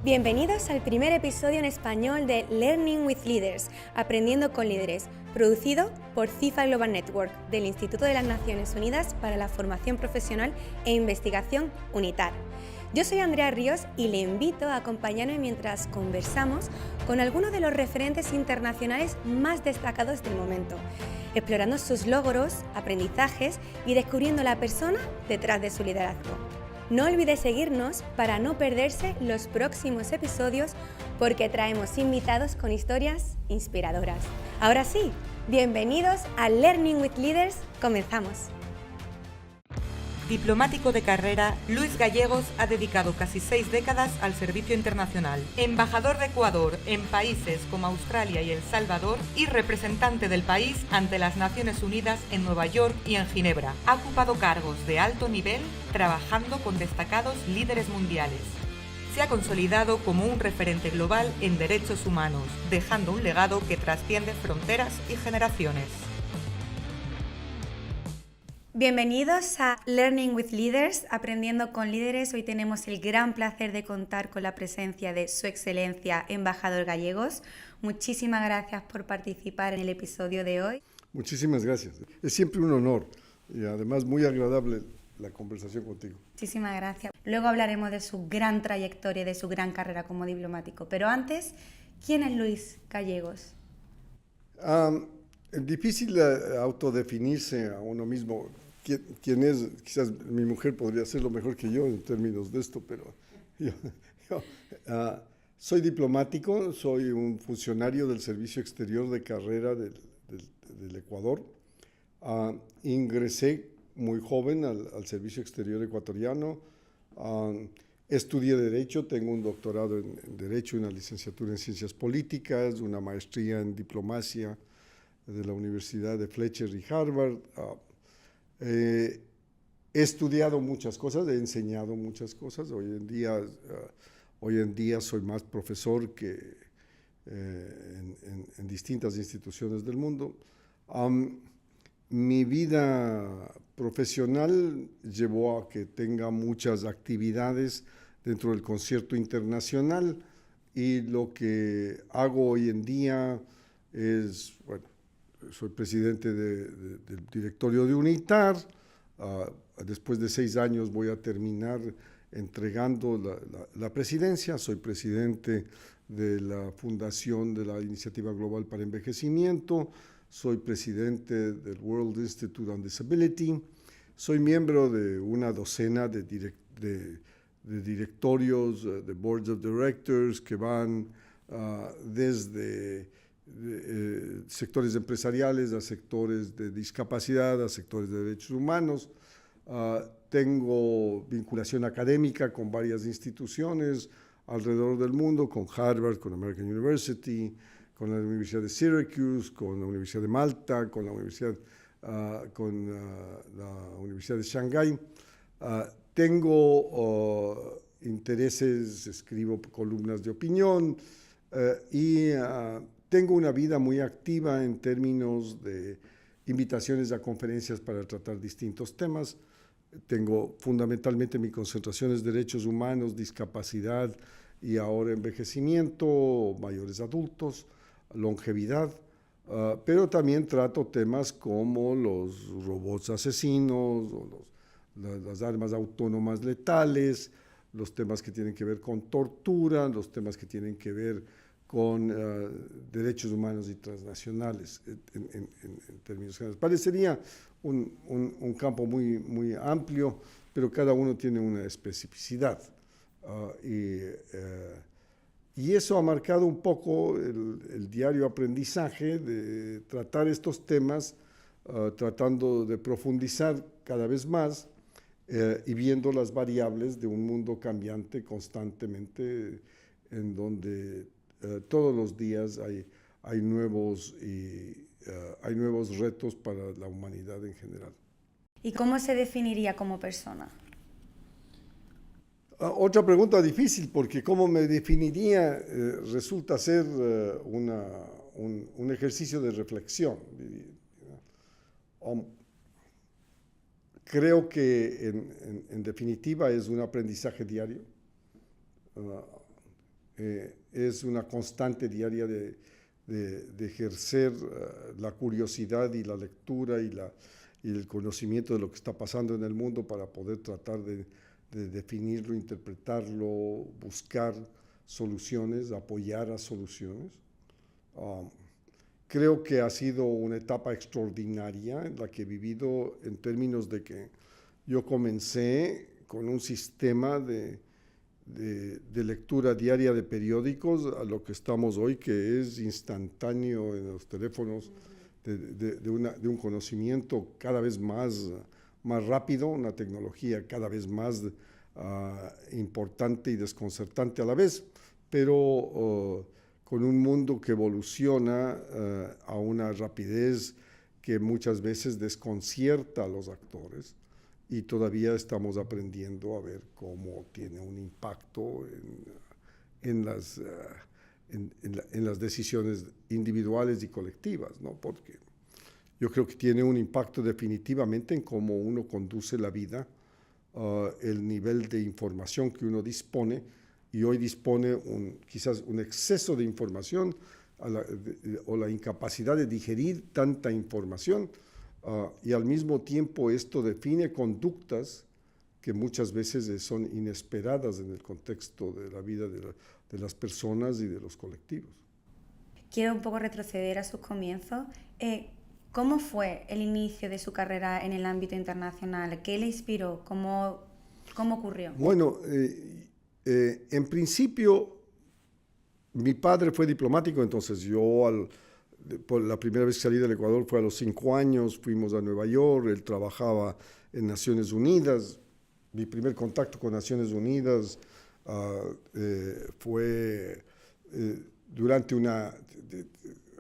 Bienvenidos al primer episodio en español de Learning with Leaders, Aprendiendo con Líderes, producido por CIFA Global Network del Instituto de las Naciones Unidas para la Formación Profesional e Investigación, UNITAR. Yo soy Andrea Ríos y le invito a acompañarme mientras conversamos con algunos de los referentes internacionales más destacados del momento, explorando sus logros, aprendizajes y descubriendo la persona detrás de su liderazgo. No olvide seguirnos para no perderse los próximos episodios porque traemos invitados con historias inspiradoras. Ahora sí, bienvenidos a Learning with Leaders. Comenzamos. Diplomático de carrera, Luis Gallegos ha dedicado casi 6 décadas al servicio internacional. Embajador de Ecuador en países como Australia y El Salvador y representante del país ante las Naciones Unidas en Nueva York y en Ginebra. Ha ocupado cargos de alto nivel trabajando con destacados líderes mundiales. Se ha consolidado como un referente global en derechos humanos, dejando un legado que trasciende fronteras y generaciones. Bienvenidos a Learning with Leaders, Aprendiendo con Líderes. Hoy tenemos el gran placer de contar con la presencia de Su Excelencia Embajador Gallegos. Muchísimas gracias por participar en el episodio de hoy. Muchísimas gracias. Es siempre un honor y además muy agradable la conversación contigo. Muchísimas gracias. Luego hablaremos de su gran trayectoria, de su gran carrera como diplomático. Pero antes, ¿quién es Luis Gallegos? Es difícil autodefinirse a uno mismo. ¿Quién es? Quizás mi mujer podría hacerlo mejor que yo en términos de esto, pero yo soy diplomático, soy un funcionario del Servicio Exterior de Carrera del Ecuador. Ingresé muy joven al Servicio Exterior ecuatoriano. Estudié Derecho, tengo un doctorado en Derecho, una licenciatura en Ciencias Políticas, una maestría en Diplomacia de la Universidad de Fletcher y Harvard. He estudiado muchas cosas, he enseñado muchas cosas. Hoy en día soy más profesor que en distintas instituciones del mundo. Mi vida profesional llevó a que tenga muchas actividades dentro del concierto internacional y lo que hago hoy en día es, soy presidente del directorio de UNITAR. Después de 6 años voy a terminar entregando la presidencia. Soy presidente de la Fundación de la Iniciativa Global para Envejecimiento. Soy presidente del World Institute on Disability. Soy miembro de una docena de directorios, de boards of directors que van desde sectores empresariales a sectores de discapacidad, a sectores de derechos humanos. Tengo vinculación académica con varias instituciones alrededor del mundo, con Harvard, con American University, con la Universidad de Syracuse, con la Universidad de Malta, con la Universidad de Shanghái. Tengo intereses, escribo columnas de opinión y tengo una vida muy activa en términos de invitaciones a conferencias para tratar distintos temas. Tengo fundamentalmente mi concentración es derechos humanos, discapacidad y ahora envejecimiento, mayores adultos, longevidad, pero también trato temas como los robots asesinos, o las armas autónomas letales, los temas que tienen que ver con tortura, los temas que tienen que ver con derechos humanos y transnacionales en términos generales. Parecería un campo muy amplio, pero cada uno tiene una especificidad. Y eso ha marcado un poco el diario aprendizaje de tratar estos temas, tratando de profundizar cada vez más y viendo las variables de un mundo cambiante constantemente, en donde todos los días hay nuevos retos para la humanidad en general. ¿Y cómo se definiría como persona? Otra pregunta difícil, porque cómo me definiría resulta ser un ejercicio de reflexión. Creo que en definitiva es un aprendizaje diario. es una constante diaria de ejercer la curiosidad y la lectura y el conocimiento de lo que está pasando en el mundo para poder tratar de definirlo, interpretarlo, buscar soluciones, apoyar a soluciones. Creo que ha sido una etapa extraordinaria en la que he vivido en términos de que yo comencé con un sistema de lectura diaria de periódicos a lo que estamos hoy, que es instantáneo en los teléfonos, de un conocimiento cada vez más rápido, una tecnología cada vez más importante y desconcertante a la vez, pero con un mundo que evoluciona a una rapidez que muchas veces desconcierta a los actores, y todavía estamos aprendiendo a ver cómo tiene un impacto en las decisiones individuales y colectivas, ¿no? Porque yo creo que tiene un impacto definitivamente en cómo uno conduce la vida, el nivel de información que uno dispone, y hoy dispone quizás un exceso de información o la incapacidad de digerir tanta información, y al mismo tiempo esto define conductas que muchas veces son inesperadas en el contexto de la vida de las personas y de los colectivos. Quiero un poco retroceder a sus comienzos. ¿Cómo fue el inicio de su carrera en el ámbito internacional? ¿Qué le inspiró? ¿Cómo ocurrió? Bueno, en principio mi padre fue diplomático, entonces yo por la primera vez que salí del Ecuador fue a los 5 años, fuimos a Nueva York, él trabajaba en Naciones Unidas. Mi primer contacto con Naciones Unidas fue durante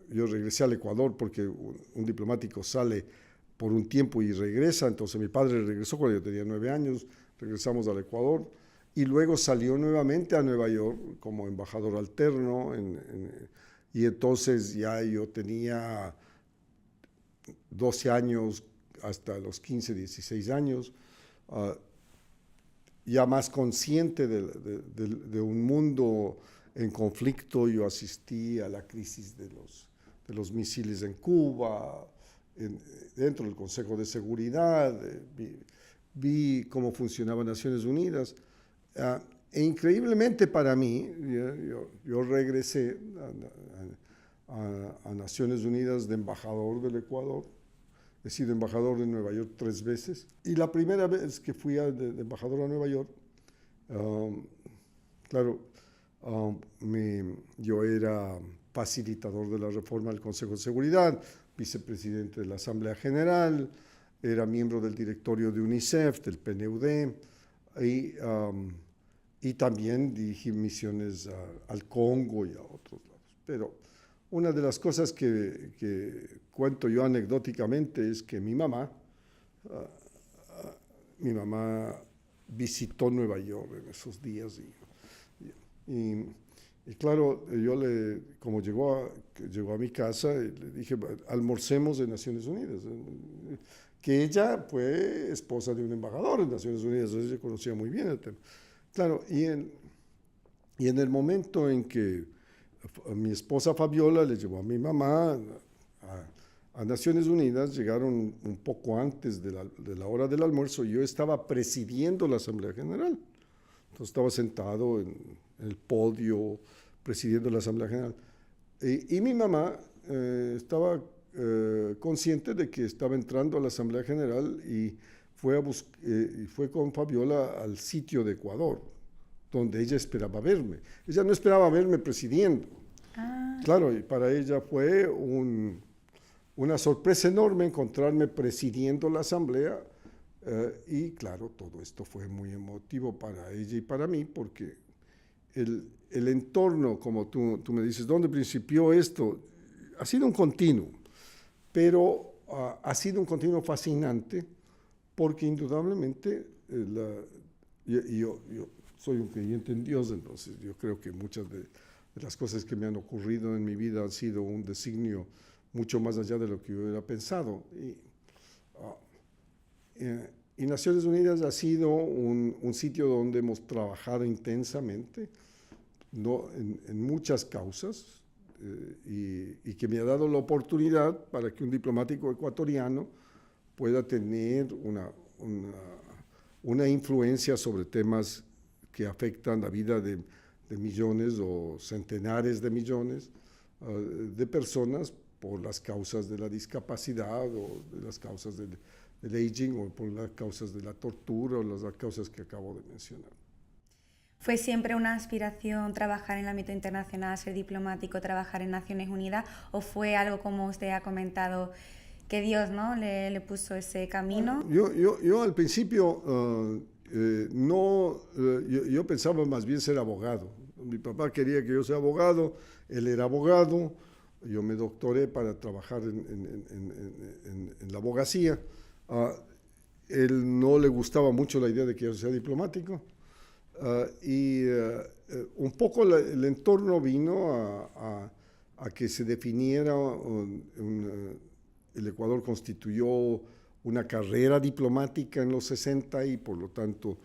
yo regresé al Ecuador porque un diplomático sale por un tiempo y regresa, entonces mi padre regresó cuando yo tenía 9 años, regresamos al Ecuador, y luego salió nuevamente a Nueva York como embajador alterno, y entonces ya yo tenía 12 años hasta los 15, 16 años, ya más consciente de un mundo en conflicto. Yo asistí a la crisis de los misiles en Cuba, dentro del Consejo de Seguridad, vi cómo funcionaba Naciones Unidas, e increíblemente para mí, yo regresé a Naciones Unidas de embajador del Ecuador. He sido embajador de Nueva York 3 veces, y la primera vez que fui de embajador a Nueva York, claro, yo era facilitador de la reforma del Consejo de Seguridad, vicepresidente de la Asamblea General, era miembro del directorio de UNICEF, del PNUD, y también dirigí misiones al Congo y a otros lados. Pero una de las cosas que cuento yo anecdóticamente es que mi mamá visitó Nueva York en esos días, y claro, como llegó a mi casa, le dije, almorcemos en Naciones Unidas, que ella fue esposa de un embajador en Naciones Unidas, entonces ella conocía muy bien el tema. Claro, y en el momento en que mi esposa Fabiola le llevó a mi mamá a Naciones Unidas, llegaron un poco antes de la hora del almuerzo, y yo estaba presidiendo la Asamblea General. Entonces estaba sentado en el podio presidiendo la Asamblea General. Y mi mamá estaba consciente de que estaba entrando a la Asamblea General, y fue con Fabiola al sitio de Ecuador, donde ella esperaba verme. Ella no esperaba verme presidiendo. Claro, y para ella fue una sorpresa enorme encontrarme presidiendo la Asamblea, y claro, todo esto fue muy emotivo para ella y para mí, porque el entorno, como tú me dices, ¿dónde principió esto? Ha sido un continuo, pero ha sido un continuo fascinante, porque indudablemente yo soy un creyente en Dios, entonces yo creo que muchas de las cosas que me han ocurrido en mi vida han sido un designio mucho más allá de lo que yo hubiera pensado. Y Naciones Unidas ha sido un sitio donde hemos trabajado intensamente, no, en muchas causas y que me ha dado la oportunidad para que un diplomático ecuatoriano pueda tener una influencia sobre temas que afectan la vida de millones o centenares de millones de personas por las causas de la discapacidad o de las causas del aging o por las causas de la tortura o las causas que acabo de mencionar. ¿Fue siempre una aspiración trabajar en el ámbito internacional, ser diplomático, trabajar en Naciones Unidas, o fue algo, como usted ha comentado, que Dios, ¿no?, le puso ese camino? Yo al principio yo pensaba más bien ser abogado. Mi papá quería que yo sea abogado, él era abogado, yo me doctoré para trabajar en la abogacía. Él no le gustaba mucho la idea de que yo sea diplomático. Un poco el entorno vino a que se definiera, el Ecuador constituyó una carrera diplomática en los 60 y por lo tanto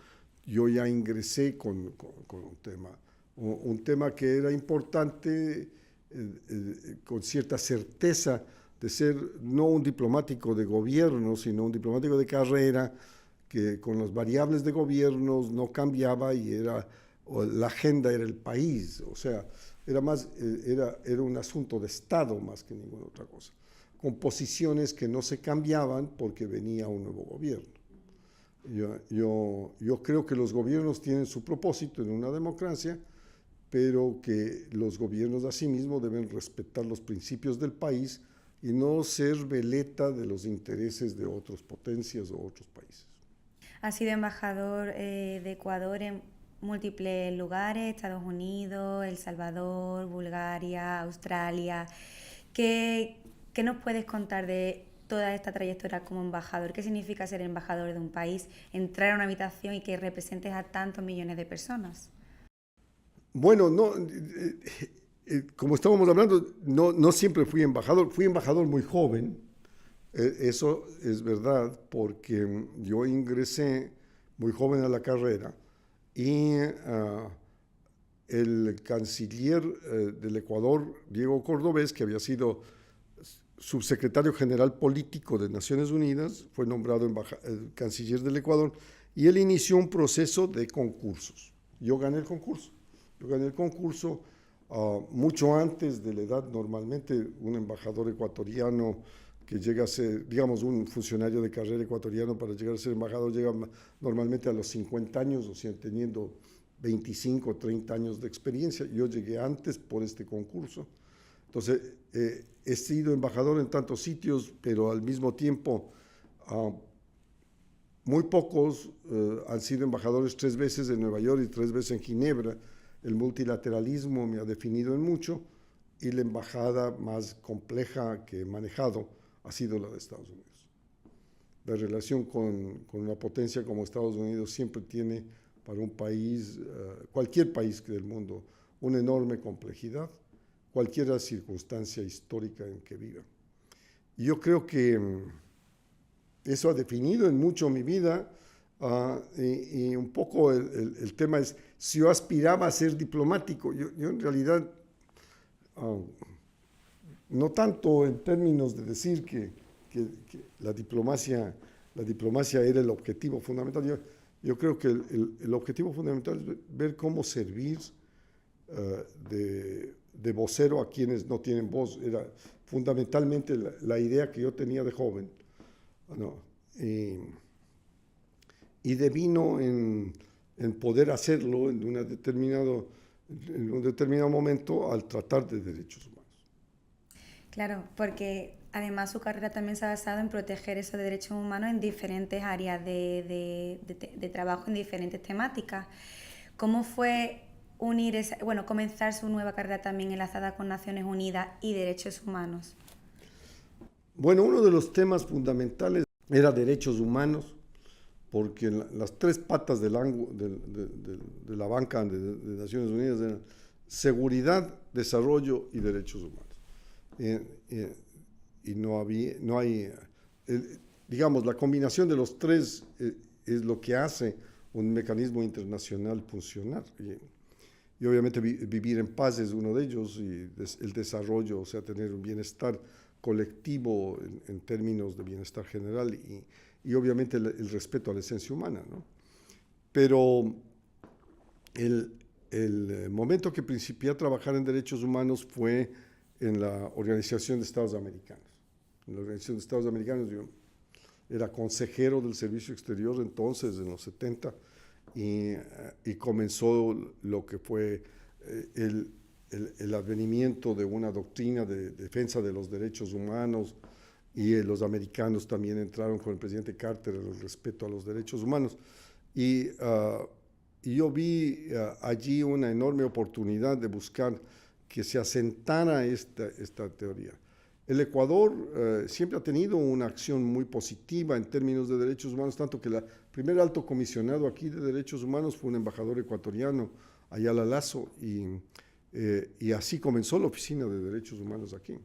yo ya ingresé con un tema que era importante, con cierta certeza de ser no un diplomático de gobierno, sino un diplomático de carrera, que con las variables de gobiernos no cambiaba y la agenda era el país, o sea, era un asunto de Estado más que ninguna otra cosa, con posiciones que no se cambiaban porque venía un nuevo gobierno. Yo creo que los gobiernos tienen su propósito en una democracia, pero que los gobiernos asimismo deben respetar los principios del país y no ser veleta de los intereses de otras potencias o otros países. Ha sido embajador de Ecuador en múltiples lugares, Estados Unidos, El Salvador, Bulgaria, Australia. ¿Qué nos puedes contar de toda esta trayectoria como embajador? ¿Qué significa ser embajador de un país, entrar a una habitación y que representes a tantos millones de personas? Bueno, como estábamos hablando, no siempre fui embajador muy joven. Eso es verdad, porque yo ingresé muy joven a la carrera y el canciller del Ecuador, Diego Cordovés, que había sido subsecretario general político de Naciones Unidas, fue nombrado canciller del Ecuador y él inició un proceso de concursos. Yo gané el concurso mucho antes de la edad. Normalmente un embajador ecuatoriano que llega a ser, digamos, un funcionario de carrera ecuatoriano para llegar a ser embajador llega normalmente a los 50 años, o sea, teniendo 25 o 30 años de experiencia. Yo llegué antes por este concurso. Entonces, he sido embajador en tantos sitios, pero al mismo tiempo muy pocos han sido embajadores 3 veces en Nueva York y 3 veces en Ginebra. El multilateralismo me ha definido en mucho y la embajada más compleja que he manejado ha sido la de Estados Unidos. La relación con una potencia como Estados Unidos siempre tiene para un país, cualquier país del mundo, una enorme complejidad, cualquier circunstancia histórica en que viva. Y yo creo que eso ha definido en mucho mi vida. Y un poco el tema es, si yo aspiraba a ser diplomático, yo en realidad, no tanto en términos de decir que la diplomacia era el objetivo fundamental. Yo creo que el objetivo fundamental es ver cómo servir de vocero a quienes no tienen voz. Era fundamentalmente la idea que yo tenía de joven, ¿no? Y devino en poder hacerlo en un determinado momento al tratar de derechos humanos. Claro, porque además su carrera también se ha basado en proteger esos derechos humanos en diferentes áreas de trabajo, en diferentes temáticas. ¿Cómo fue comenzar su nueva carrera también enlazada con Naciones Unidas y derechos humanos? Bueno, uno de los temas fundamentales era derechos humanos, porque las 3 patas de la banca de Naciones Unidas eran seguridad, desarrollo y derechos humanos. Y no hay, digamos, la combinación de los 3 es lo que hace un mecanismo internacional funcionar. y obviamente vivir en paz es uno de ellos, y el desarrollo, o sea, tener un bienestar colectivo en términos de bienestar general y obviamente el respeto a la esencia humana, ¿no? Pero el momento que principié a trabajar en derechos humanos fue en la Organización de Estados Americanos. En la Organización de Estados Americanos yo era consejero del Servicio Exterior entonces, en los 70, y comenzó lo que fue el advenimiento de una doctrina de defensa de los derechos humanos, y los americanos también entraron con el presidente Carter en el respeto a los derechos humanos. Y yo vi allí una enorme oportunidad de buscar que se asentara esta teoría. El Ecuador siempre ha tenido una acción muy positiva en términos de derechos humanos, tanto que el primer alto comisionado aquí de derechos humanos fue un embajador ecuatoriano, Ayala Lazo, y así comenzó la Oficina de Derechos Humanos aquí.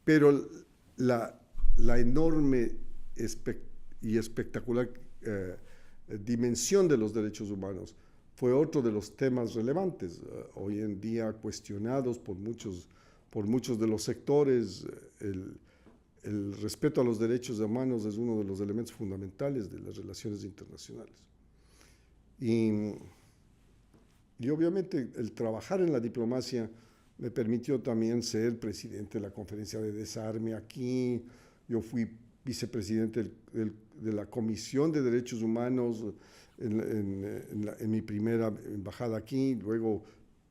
Pero la enorme y espectacular dimensión de los derechos humanos fue otro de los temas relevantes, hoy en día cuestionados por muchos de los sectores. El respeto a los derechos humanos es uno de los elementos fundamentales de las relaciones internacionales. Y obviamente el trabajar en la diplomacia me permitió también ser presidente de la Conferencia de Desarme aquí. Yo fui vicepresidente de la Comisión de Derechos Humanos en mi primera embajada aquí, luego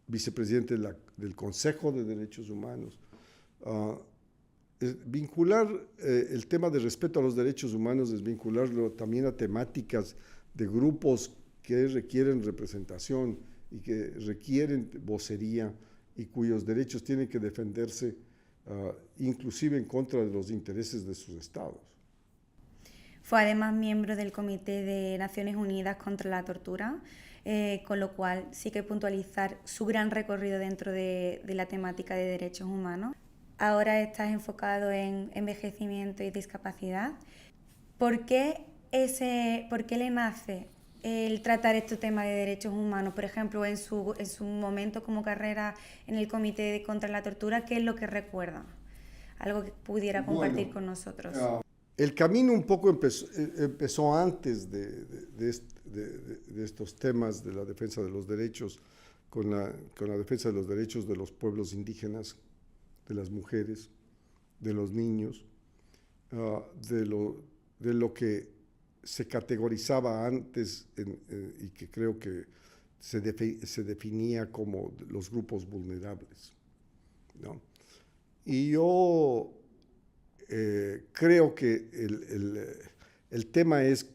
vicepresidente del Consejo de Derechos Humanos. Vincular el tema de respeto a los derechos humanos es vincularlo también a temáticas de grupos que requieren representación y que requieren vocería y cuyos derechos tienen que defenderse inclusive en contra de los intereses de sus estados. Fue además miembro del Comité de Naciones Unidas contra la Tortura, con lo cual sí que puntualizar su gran recorrido dentro de la temática de derechos humanos. Ahora estás enfocado en envejecimiento y discapacidad. ¿Por qué le nace el tratar este tema de derechos humanos? Por ejemplo, en su momento como carrera en el Comité contra la Tortura, ¿qué es lo que recuerda? Algo que pudiera compartir con nosotros. El camino un poco empezó antes de estos temas de la defensa de los derechos, con la defensa de los derechos de los pueblos indígenas, de las mujeres, de los niños, de lo que se categorizaba antes y que creo que se definía como los grupos vulnerables, ¿no? Y yo creo que el tema es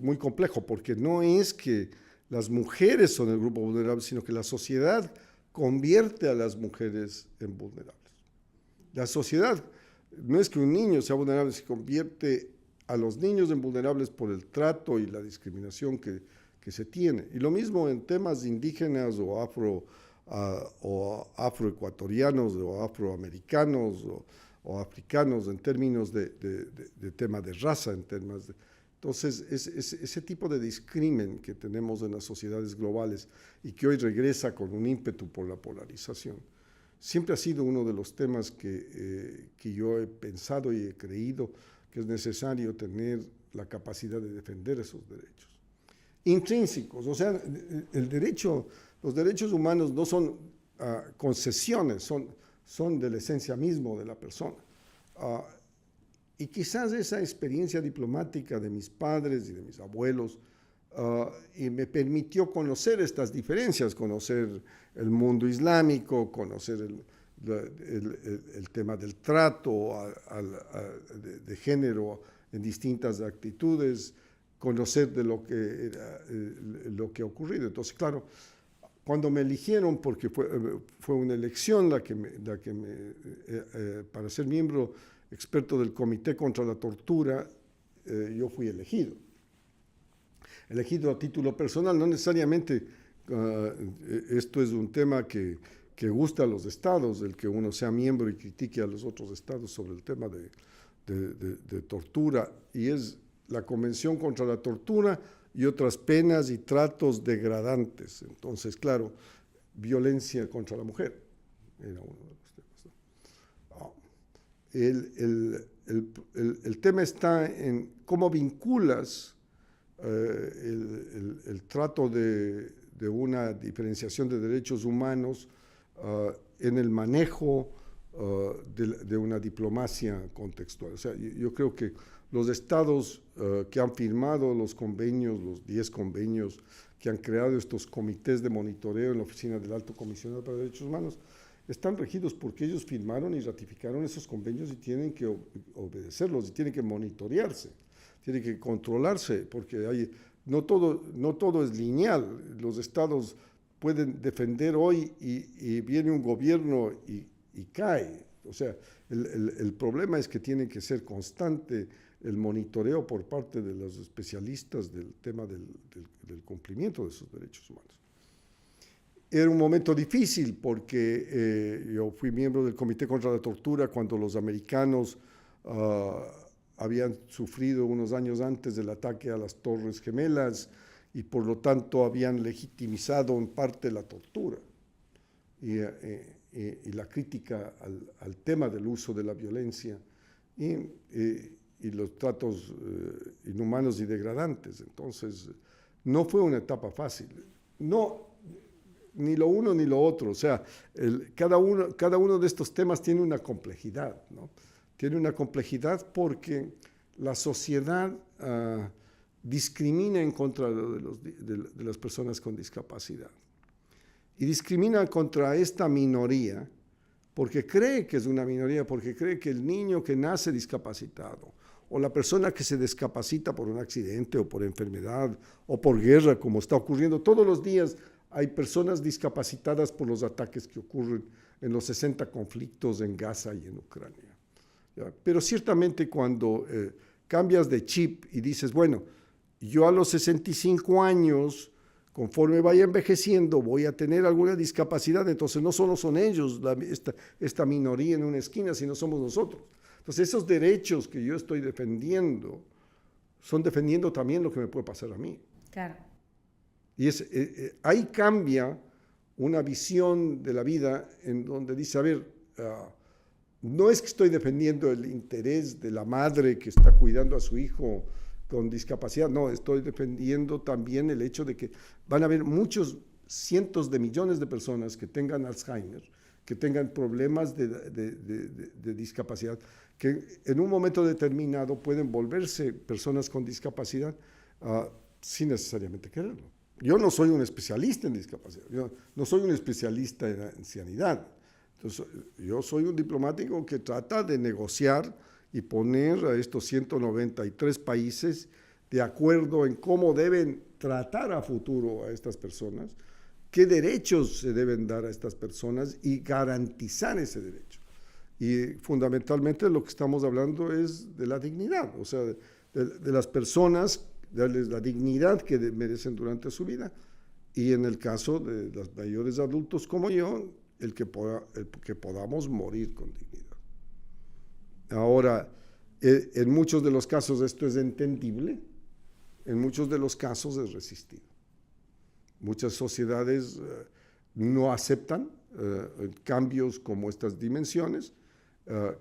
muy complejo, porque no es que las mujeres son el grupo vulnerable, sino que la sociedad convierte a las mujeres en vulnerables. La sociedad, no es que un niño sea vulnerable, se convierte a los niños en vulnerables por el trato y la discriminación que se tiene. Y lo mismo en temas indígenas o afroecuatorianos o afroamericanos o africanos, en términos de tema de raza, entonces ese tipo de discrimen que tenemos en las sociedades globales y que hoy regresa con un ímpetu por la polarización, siempre ha sido uno de los temas que yo he pensado y he creído que es necesario tener la capacidad de defender esos derechos intrínsecos. O sea, los derechos humanos no son concesiones, son de la esencia misma de la persona. Y quizás esa experiencia diplomática de mis padres y de mis abuelos y me permitió conocer estas diferencias, conocer el mundo islámico, conocer el tema del trato de género en distintas actitudes, conocer de lo que ha ocurrido. Entonces, claro, cuando me eligieron, porque fue una elección para ser miembro experto del Comité contra la Tortura, yo fui elegido a título personal. No necesariamente esto es un tema que gusta a los estados, el que uno sea miembro y critique a los otros estados sobre el tema de tortura, y es la Convención contra la Tortura y otras penas y tratos degradantes. Entonces, claro, violencia contra la mujer era uno de los temas, ¿no? El tema está en cómo vinculas el trato de una diferenciación de derechos humanos en el manejo de una diplomacia contextual. O sea, yo creo que los estados que han firmado los convenios, los 10 convenios que han creado estos comités de monitoreo en la Oficina del Alto Comisionado para Derechos Humanos, están regidos porque ellos firmaron y ratificaron esos convenios y tienen que obedecerlos y tienen que monitorearse, tienen que controlarse, porque no todo es lineal. Los estados pueden defender hoy y viene un gobierno y cae. O sea, el problema es que tiene que ser constante el monitoreo por parte de los especialistas del tema del cumplimiento de esos derechos humanos. Era un momento difícil porque yo fui miembro del Comité contra la Tortura cuando los americanos habían sufrido unos años antes del ataque a las Torres Gemelas y por lo tanto habían legitimizado en parte la tortura y la crítica al tema del uso de la violencia y los tratos inhumanos y degradantes. Entonces, no fue una etapa fácil. No, ni lo uno ni lo otro. O sea, cada uno de estos temas tiene una complejidad, ¿no? Tiene una complejidad porque la sociedad discrimina en contra de las personas con discapacidad. Y discrimina contra esta minoría porque cree que es una minoría, porque cree que el niño que nace discapacitado o la persona que se discapacita por un accidente o por enfermedad o por guerra, como está ocurriendo todos los días, hay personas discapacitadas por los ataques que ocurren en los 60 conflictos en Gaza y en Ucrania. ¿Ya? Pero ciertamente cuando cambias de chip y dices, bueno, yo a los 65 años, conforme vaya envejeciendo, voy a tener alguna discapacidad, entonces no solo son ellos, esta minoría en una esquina, sino somos nosotros. Entonces esos derechos que yo estoy defendiendo, son defendiendo también lo que me puede pasar a mí. Claro. Y ahí cambia una visión de la vida en donde dice, a ver, no es que estoy defendiendo el interés de la madre que está cuidando a su hijo con discapacidad, no, estoy defendiendo también el hecho de que van a haber muchos cientos de millones de personas que tengan Alzheimer, que tengan problemas de discapacidad, que en un momento determinado pueden volverse personas con discapacidad sin necesariamente quererlo. Yo no soy un especialista en discapacidad, yo no soy un especialista en ancianidad. Entonces, yo soy un diplomático que trata de negociar y poner a estos 193 países de acuerdo en cómo deben tratar a futuro a estas personas, qué derechos se deben dar a estas personas y garantizar ese derecho. Y fundamentalmente lo que estamos hablando es de la dignidad, o sea, de las personas, darles la dignidad que merecen durante su vida. Y en el caso de los mayores adultos como yo, el que podamos morir con dignidad. Ahora, en muchos de los casos esto es entendible, en muchos de los casos es resistido. Muchas sociedades no aceptan cambios como estas dimensiones,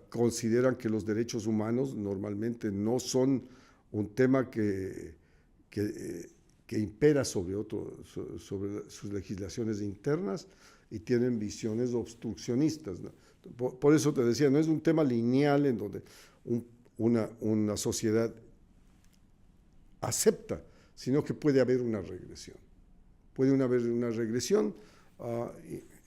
consideran que los derechos humanos normalmente no son un tema que impera sobre sus legislaciones internas y tienen visiones obstruccionistas, ¿no? Por eso te decía, no es un tema lineal en donde una sociedad acepta, sino que puede haber una regresión. Puede haber una regresión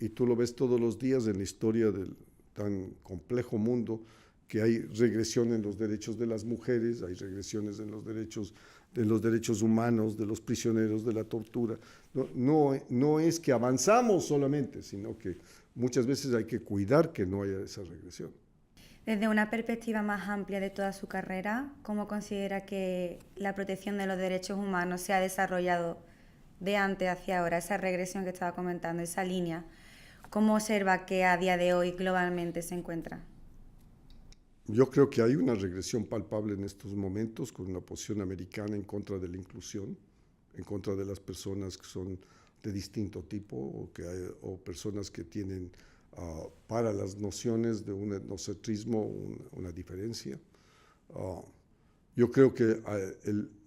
y tú lo ves todos los días en la historia del tan complejo mundo, que hay regresión en los derechos de las mujeres, hay regresiones en los derechos humanos, de los prisioneros, de la tortura. No es que avanzamos solamente, sino que muchas veces hay que cuidar que no haya esa regresión. Desde una perspectiva más amplia de toda su carrera, ¿cómo considera que la protección de los derechos humanos se ha desarrollado de antes hacia ahora? Esa regresión que estaba comentando, esa línea, ¿cómo observa que a día de hoy globalmente se encuentra? Yo creo que hay una regresión palpable en estos momentos con una posición americana en contra de la inclusión en contra de las personas que son de distinto tipo o personas que tienen para las nociones de un etnocentrismo una diferencia. Yo creo que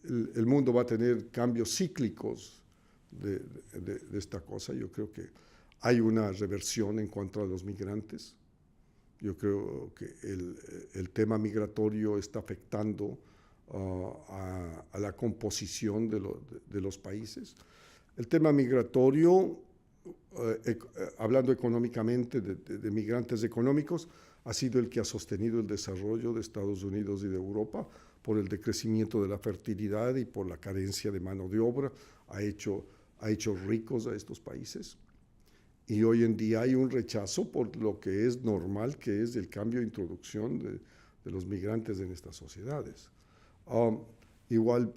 el mundo va a tener cambios cíclicos de esta cosa. Yo creo que hay una reversión en cuanto a los migrantes. Yo creo que el tema migratorio está afectando a la composición de los países. El tema migratorio, hablando económicamente de migrantes económicos, ha sido el que ha sostenido el desarrollo de Estados Unidos y de Europa por el decrecimiento de la fertilidad y por la carencia de mano de obra. Ha hecho ricos a estos países. Y hoy en día hay un rechazo por lo que es normal, que es el cambio de introducción de los migrantes en estas sociedades. Igual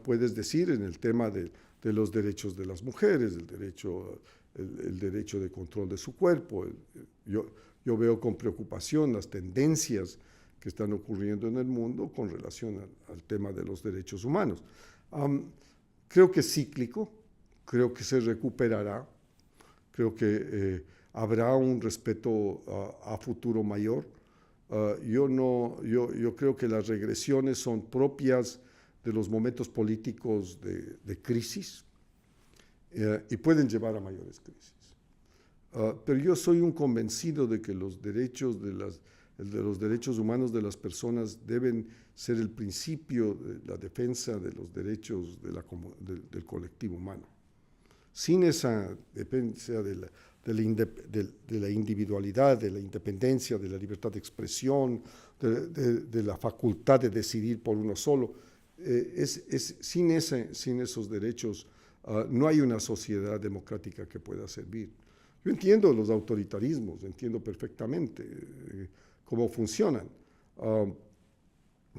puedes decir en el tema de los derechos de las mujeres, el derecho de control de su cuerpo. Yo veo con preocupación las tendencias que están ocurriendo en el mundo con relación al tema de los derechos humanos. Creo que es cíclico, creo que se recuperará, creo que habrá un respeto a futuro mayor. Yo creo que las regresiones son propias de los momentos políticos de crisis y pueden llevar a mayores crisis. Pero yo soy un convencido de que los derechos los derechos humanos de las personas deben ser el principio de la defensa de los derechos del colectivo humano. Sin esa defensa de la individualidad, de la independencia, de la libertad de expresión, de la facultad de decidir por uno solo, sin esos derechos no hay una sociedad democrática que pueda servir. Yo entiendo los autoritarismos, entiendo perfectamente cómo funcionan,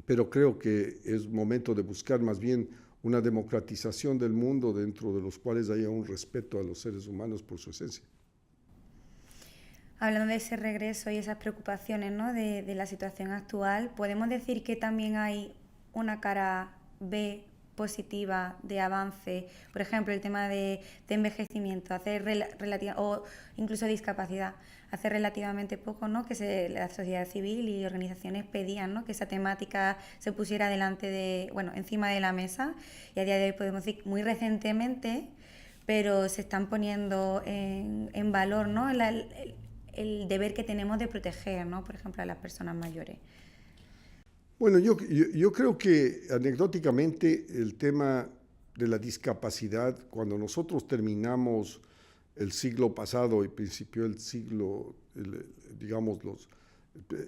pero creo que es momento de buscar más bien una democratización del mundo dentro de los cuales haya un respeto a los seres humanos por su esencia. Hablando de ese regreso y esas preocupaciones, ¿no?, de la situación actual, ¿podemos decir que también hay una cara B positiva de avance? Por ejemplo, el tema de envejecimiento, o incluso discapacidad. Hace relativamente poco, ¿no?, que la sociedad civil y organizaciones pedían, ¿no?, que esa temática se pusiera encima de la mesa, y a día de hoy podemos decir muy recientemente, pero se están poniendo en valor, ¿no?, el deber que tenemos de proteger, ¿no?, por ejemplo, a las personas mayores. Bueno, yo creo que anecdóticamente el tema de la discapacidad, cuando nosotros terminamos el siglo pasado y principió el siglo,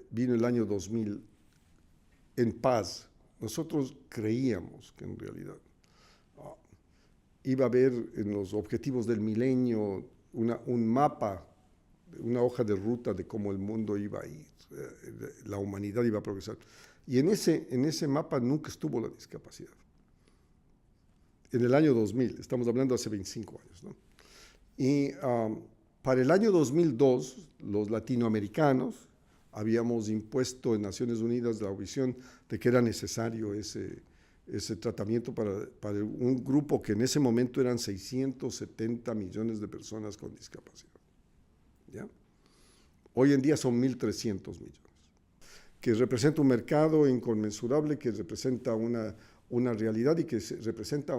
vino el año 2000 en paz, nosotros creíamos que en realidad iba a haber en los objetivos del milenio un mapa, una hoja de ruta de cómo el mundo iba a ir, la humanidad iba a progresar. Y en ese mapa nunca estuvo la discapacidad. En el año 2000, estamos hablando hace 25 años, ¿no? Y para el año 2002, los latinoamericanos habíamos impuesto en Naciones Unidas la visión de que era necesario ese tratamiento para un grupo que en ese momento eran 670 millones de personas con discapacidad. ¿Ya? Hoy en día son 1.300 millones. Que representa un mercado inconmensurable, que representa una realidad y que representa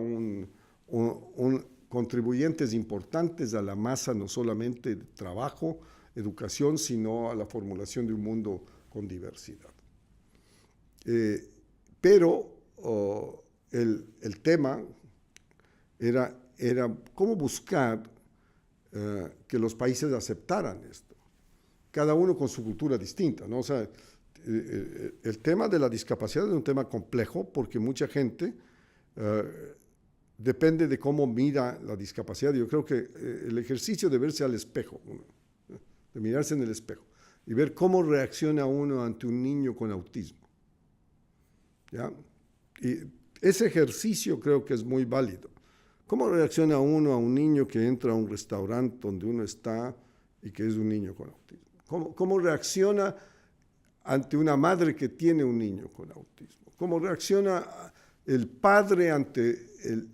contribuyentes importantes a la masa, no solamente de trabajo, educación, sino a la formulación de un mundo con diversidad. Pero el tema era cómo buscar que los países aceptaran esto, cada uno con su cultura distinta, ¿no? O sea, el tema de la discapacidad es un tema complejo porque mucha gente depende de cómo mira la discapacidad. Yo creo que el ejercicio de verse al espejo, de mirarse en el espejo y ver cómo reacciona uno ante un niño con autismo, ¿ya? Y ese ejercicio creo que es muy válido. ¿Cómo reacciona uno a un niño que entra a un restaurante donde uno está y que es un niño con autismo? ¿Cómo reacciona ante una madre que tiene un niño con autismo? ¿Cómo reacciona el padre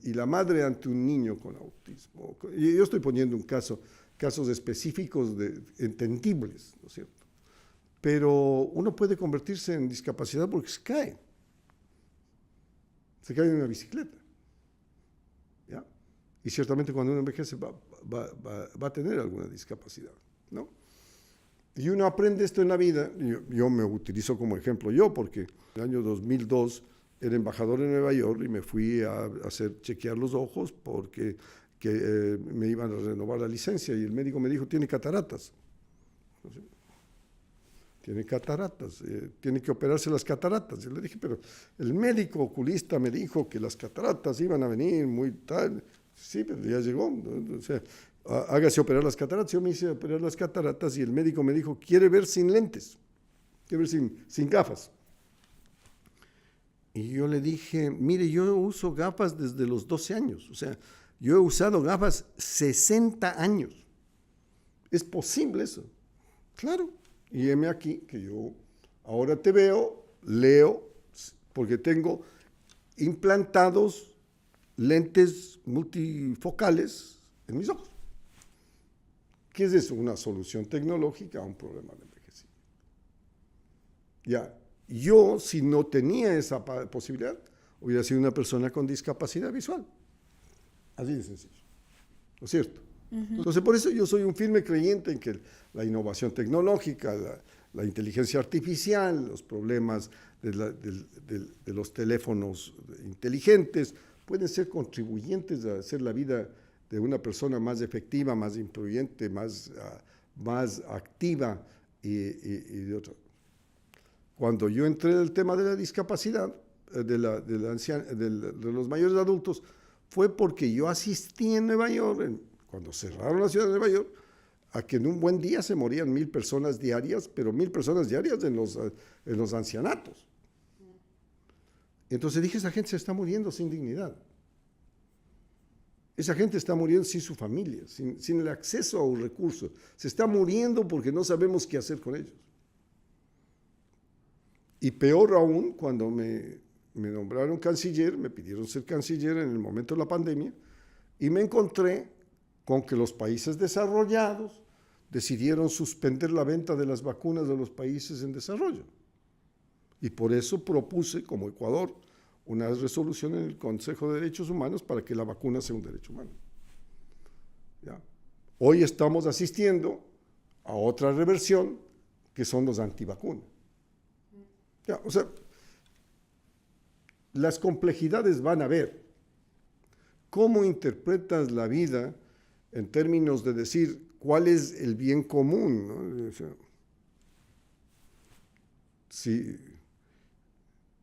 y la madre ante un niño con autismo. Y yo estoy poniendo un casos específicos entendibles, ¿no es cierto? Pero uno puede convertirse en discapacidad porque se cae en una bicicleta, ¿ya? Y ciertamente cuando uno envejece va a tener alguna discapacidad, ¿no? Y uno aprende esto en la vida. Yo me utilizo como ejemplo porque en el año 2002 era embajador en Nueva York y me fui a chequear los ojos porque me iban a renovar la licencia y el médico me dijo, tiene cataratas. Tiene cataratas, tiene que operarse las cataratas. Yo le dije, pero el médico oculista me dijo que las cataratas iban a venir muy tal. Sí, pero ya llegó, ¿no? O sea, hágase operar las cataratas. Yo me hice operar las cataratas y el médico me dijo, quiere ver sin lentes, quiere ver sin gafas. Y yo le dije, mire, yo uso gafas desde los 12 años, o sea, yo he usado gafas 60 años. ¿Es posible eso? Claro. Y heme aquí, que yo ahora te veo, leo, porque tengo implantados lentes multifocales en mis ojos. ¿Qué es eso? Una solución tecnológica a un problema de envejecimiento. Ya, yo, si no tenía esa posibilidad, hubiera sido una persona con discapacidad visual. Así de sencillo. ¿No es cierto? Entonces, por eso yo soy un firme creyente en que la innovación tecnológica, la inteligencia artificial, los problemas de los teléfonos inteligentes pueden ser contribuyentes a hacer la vida de una persona más efectiva, más influyente, más activa y de otra. Cuando yo entré en el tema de la discapacidad de los mayores adultos, fue porque yo asistí en Nueva York, cuando cerraron la ciudad de Nueva York, a que en un buen día se morían 1,000 personas diarias, pero 1,000 personas diarias en los ancianatos. Entonces dije, esa gente se está muriendo sin dignidad. Esa gente está muriendo sin su familia, sin el acceso a un recurso. Se está muriendo porque no sabemos qué hacer con ellos. Y peor aún, cuando me nombraron canciller, me pidieron ser canciller en el momento de la pandemia, y me encontré con que los países desarrollados decidieron suspender la venta de las vacunas de los países en desarrollo. Y por eso propuse, como Ecuador, una resolución en el Consejo de Derechos Humanos para que la vacuna sea un derecho humano. ¿Ya? Hoy estamos asistiendo a otra reversión, que son los antivacunas. ¿Ya? O sea, las complejidades van a ver. ¿Cómo interpretas la vida en términos de decir cuál es el bien común, ¿no? O sea,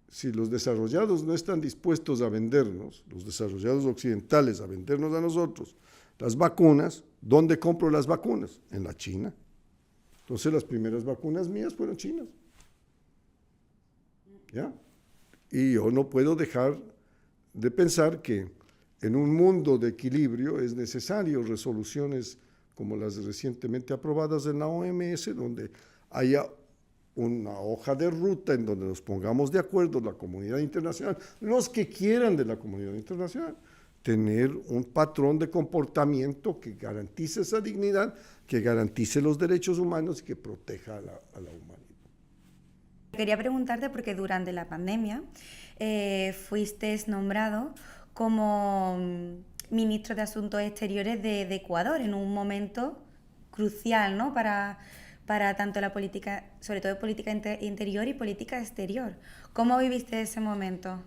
si los desarrollados no están dispuestos a vendernos, los desarrollados occidentales a vendernos a nosotros las vacunas, ¿dónde compro las vacunas? En la China. Entonces las primeras vacunas mías fueron chinas. ¿Ya? Y yo no puedo dejar de pensar que en un mundo de equilibrio es necesario resoluciones como las recientemente aprobadas en la OMS, donde haya una hoja de ruta en donde nos pongamos de acuerdo la comunidad internacional, los que quieran de la comunidad internacional, tener un patrón de comportamiento que garantice esa dignidad, que garantice los derechos humanos y que proteja a la humanidad. Quería preguntarte, porque durante la pandemia fuiste nombrado como ministro de Asuntos Exteriores de Ecuador en un momento crucial, ¿no? para tanto la política, sobre todo política interior y política exterior. ¿Cómo viviste ese momento?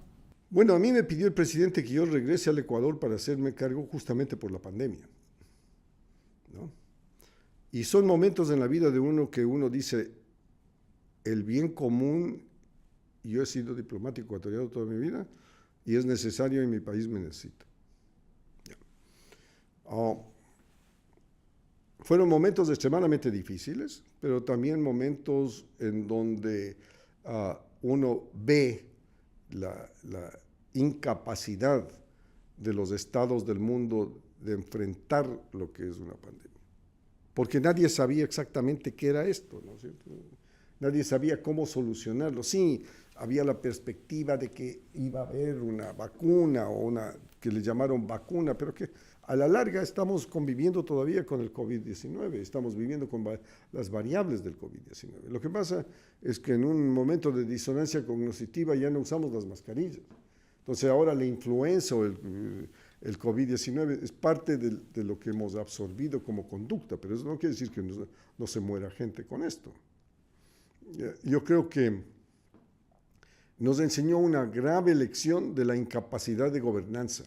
Bueno, a mí me pidió el presidente que yo regrese al Ecuador para hacerme cargo justamente por la pandemia, ¿no? Y son momentos en la vida de uno que uno dice, el bien común, yo he sido diplomático ecuatoriano toda mi vida, y es necesario y mi país me necesita. Fueron momentos extremadamente difíciles, pero también momentos en donde uno ve la incapacidad de los estados del mundo de enfrentar lo que es una pandemia. Porque nadie sabía exactamente qué era esto, ¿no es cierto? nadie sabía cómo solucionarlo. Sí, había la perspectiva de que iba a haber una vacuna o una que le llamaron vacuna, pero que a la larga estamos conviviendo todavía con el COVID-19, estamos viviendo con las variables del COVID-19. Lo que pasa es que en un momento de disonancia cognitiva ya no usamos las mascarillas. Entonces ahora la influenza o el COVID-19 es parte de lo que hemos absorbido como conducta, pero eso no quiere decir que no se muera gente con esto. Yo creo que nos enseñó una grave lección de la incapacidad de gobernanza,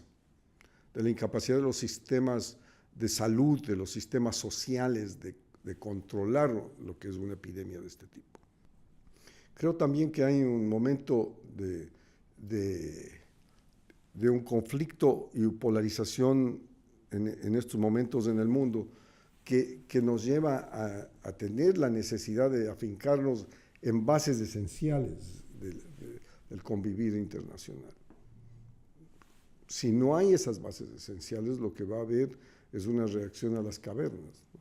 de la incapacidad de los sistemas de salud, de los sistemas sociales, de controlar lo que es una epidemia de este tipo. Creo también que hay un momento de un conflicto y polarización en estos momentos en el mundo que nos lleva a tener la necesidad de afincarnos en bases esenciales del convivir internacional. Si no hay esas bases esenciales, lo que va a haber es una reacción a las cavernas, ¿no?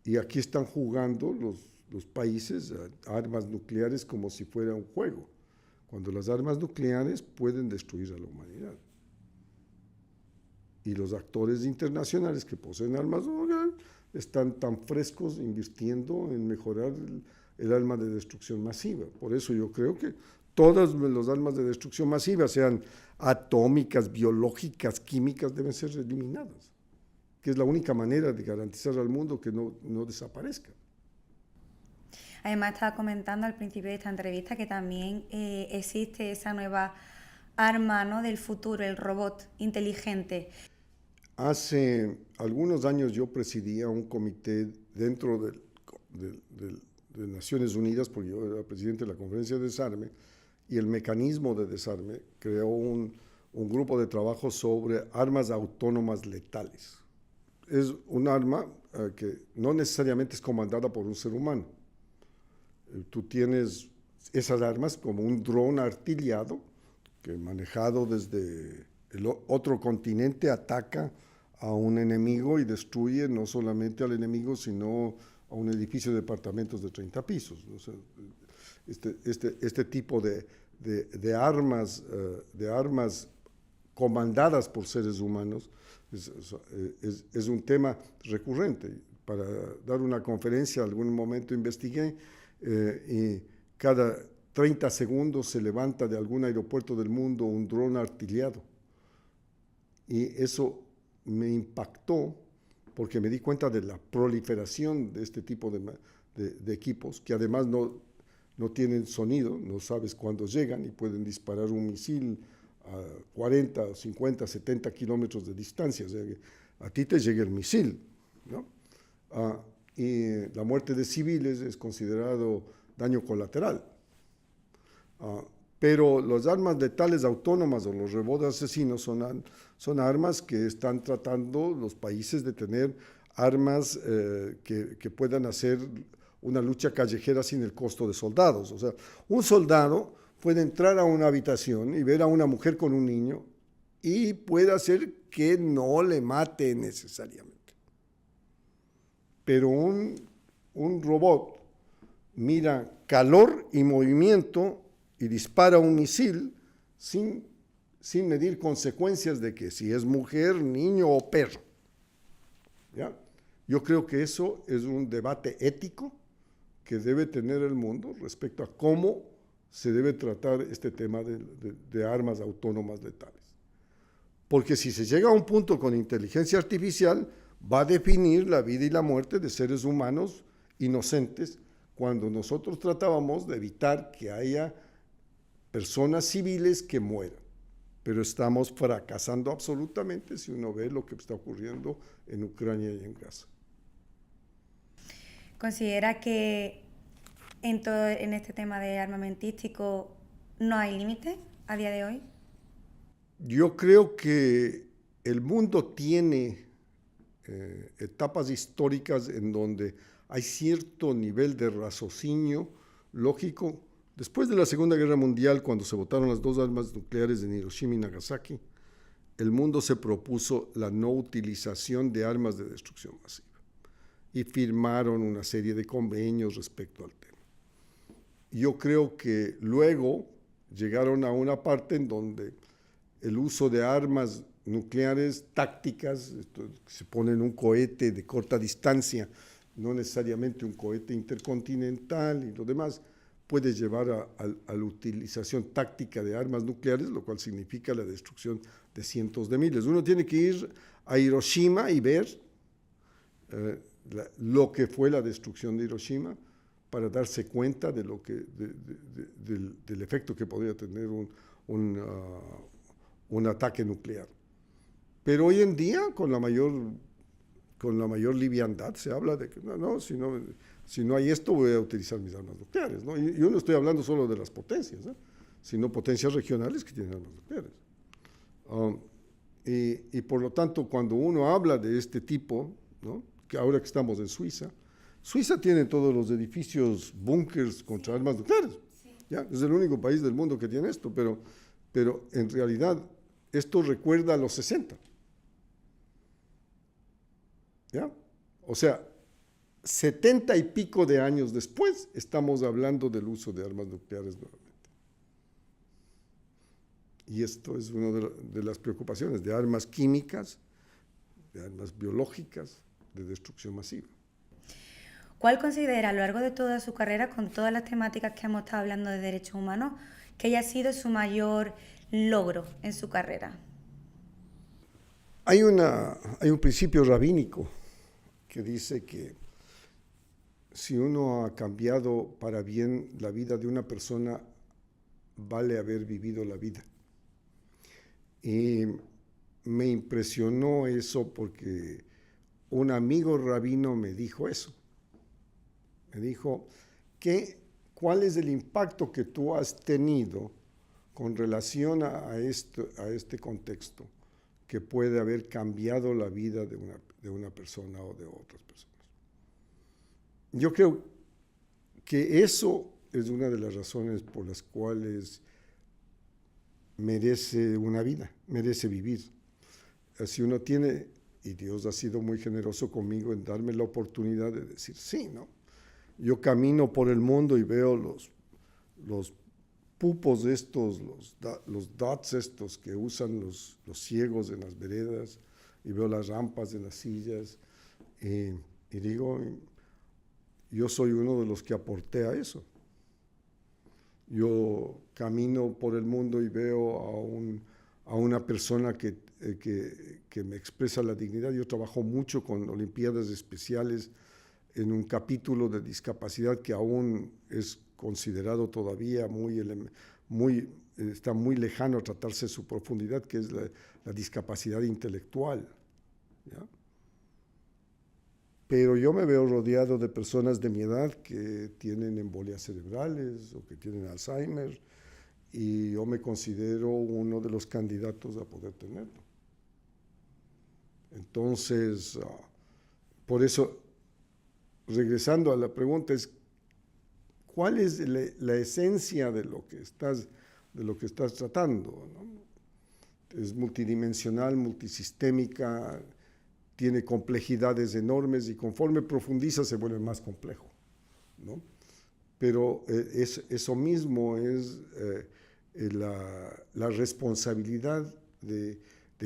Y aquí están jugando los países a armas nucleares como si fuera un juego, cuando las armas nucleares pueden destruir a la humanidad. Y los actores internacionales que poseen armas nucleares están tan frescos invirtiendo en mejorar el arma de destrucción masiva. Por eso yo creo que todas las armas de destrucción masiva, sean atómicas, biológicas, químicas, deben ser eliminadas, que es la única manera de garantizar al mundo que no desaparezca. Además, estaba comentando al principio de esta entrevista que también existe esa nueva arma, ¿no?, del futuro, el robot inteligente. Hace algunos años yo presidía un comité dentro de Naciones Unidas, porque yo era presidente de la Conferencia de Desarme, y el mecanismo de desarme creó un grupo de trabajo sobre armas autónomas letales. Es un arma que no necesariamente es comandada por un ser humano. Tú tienes esas armas como un dron artillado que, manejado desde el otro continente, ataca a un enemigo y destruye no solamente al enemigo, sino a un edificio de departamentos de 30 pisos. O sea, este tipo de armas comandadas por seres humanos es un tema recurrente. Para dar una conferencia, algún momento investigué, y cada 30 segundos se levanta de algún aeropuerto del mundo un dron artillado. Y eso me impactó porque me di cuenta de la proliferación de este tipo de equipos, que además no tienen sonido, no sabes cuándo llegan y pueden disparar un misil a 40, 50, 70 kilómetros de distancia. O sea, que a ti te llega el misil, ¿no? Y la muerte de civiles es considerado daño colateral. Pero las armas letales autónomas o los robots asesinos son armas que están tratando los países de tener armas que puedan hacer una lucha callejera sin el costo de soldados. O sea, un soldado puede entrar a una habitación y ver a una mujer con un niño y puede hacer que no le mate necesariamente. Pero un robot mira calor y movimiento y dispara un misil sin medir consecuencias de que si es mujer, niño o perro. ¿Ya? Yo creo que eso es un debate ético que debe tener el mundo respecto a cómo se debe tratar este tema de armas autónomas letales. Porque si se llega a un punto con inteligencia artificial, va a definir la vida y la muerte de seres humanos inocentes, cuando nosotros tratábamos de evitar que haya personas civiles que mueran. Pero estamos fracasando absolutamente si uno ve lo que está ocurriendo en Ucrania y en Gaza. ¿Considera que en este tema de armamentístico no hay límite a día de hoy? Yo creo que el mundo tiene etapas históricas en donde hay cierto nivel de raciocinio lógico. Después de la Segunda Guerra Mundial, cuando se botaron las dos armas nucleares en Hiroshima y Nagasaki, el mundo se propuso la no utilización de armas de destrucción masiva. y firmaron una serie de convenios respecto al tema. Yo creo que luego llegaron a una parte en donde el uso de armas nucleares tácticas, se pone en un cohete de corta distancia, no necesariamente un cohete intercontinental y lo demás, puede llevar a la utilización táctica de armas nucleares, lo cual significa la destrucción de cientos de miles. Uno tiene que ir a Hiroshima y ver lo que fue la destrucción de Hiroshima para darse cuenta de lo que, del efecto que podría tener un ataque nuclear. Pero hoy en día, con la mayor liviandad, se habla de que si no hay esto, voy a utilizar mis armas nucleares, ¿no? Y yo no estoy hablando solo de las potencias, sino potencias regionales que tienen armas nucleares. Y por lo tanto, cuando uno habla de este tipo, ¿no? Que ahora que estamos en Suiza tiene todos los edificios, búnkers contra armas nucleares. Sí. ¿Ya? Es el único país del mundo que tiene esto, pero en realidad esto recuerda a los 60. ¿Ya? O sea, 70 y pico de años después estamos hablando del uso de armas nucleares nuevamente. Y esto es una de las preocupaciones de armas químicas, de armas biológicas, de destrucción masiva. ¿Cuál considera a lo largo de toda su carrera, con todas las temáticas que hemos estado hablando de derechos humanos, que haya sido su mayor logro en su carrera? Hay un principio rabínico que dice que si uno ha cambiado para bien la vida de una persona, vale haber vivido la vida. Y me impresionó eso porque un amigo rabino me dijo eso. Me dijo, ¿cuál es el impacto que tú has tenido con relación a este contexto que puede haber cambiado la vida de una persona o de otras personas? Yo creo que eso es una de las razones por las cuales merece una vida, merece vivir. Si uno tiene, y Dios ha sido muy generoso conmigo en darme la oportunidad de decir sí, ¿no? Yo camino por el mundo y veo los pupos estos, los dots estos que usan los ciegos en las veredas, y veo las rampas de las sillas, y digo, yo soy uno de los que aporté a eso. Yo camino por el mundo y veo a una persona que me expresa la dignidad. Yo trabajo mucho con Olimpiadas Especiales en un capítulo de discapacidad que aún es considerado todavía está muy lejano a tratarse de su profundidad, que es la discapacidad intelectual, ¿ya? Pero yo me veo rodeado de personas de mi edad que tienen embolias cerebrales o que tienen Alzheimer, y yo me considero uno de los candidatos a poder tenerlo. Entonces, por eso, regresando a la pregunta, es ¿cuál es la esencia de lo que estás tratando, ¿no? Es multidimensional, multisistémica, tiene complejidades enormes y conforme profundiza se vuelve más complejo, ¿no? Pero eso mismo es la responsabilidad de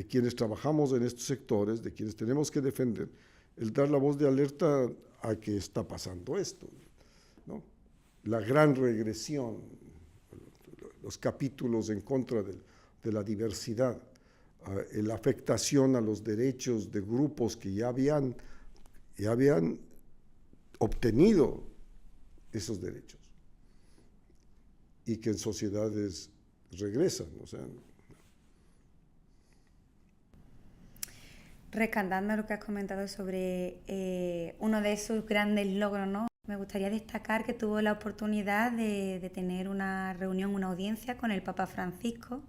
quienes trabajamos en estos sectores, de quienes tenemos que defender, el dar la voz de alerta a que está pasando esto, ¿no? La gran regresión, los capítulos en contra de la diversidad, la afectación a los derechos de grupos que ya habían obtenido esos derechos y que en sociedades regresan, o sea. Rescatando lo que has comentado sobre uno de sus grandes logros, ¿no? Me gustaría destacar que tuvo la oportunidad de tener una reunión, una audiencia con el Papa Francisco,